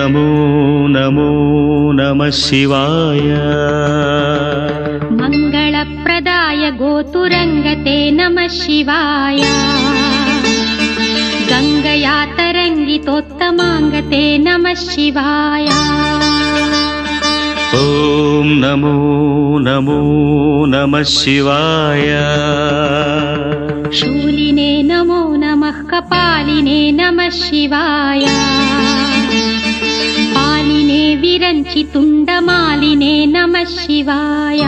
नमो नमो नमः शिवाय मङ्गलप्रदाय गोतुरङ्गते नमः शिवाय गङ्गया तरङ्गितोत्तमाङ्गते नमः शिवाय ॐ नमो नमो नमः शिवाय शूलिने नमो नमः कपालिने नमः शिवाय पालिने विरञ्चि तुण्डमालिने नमः शिवाय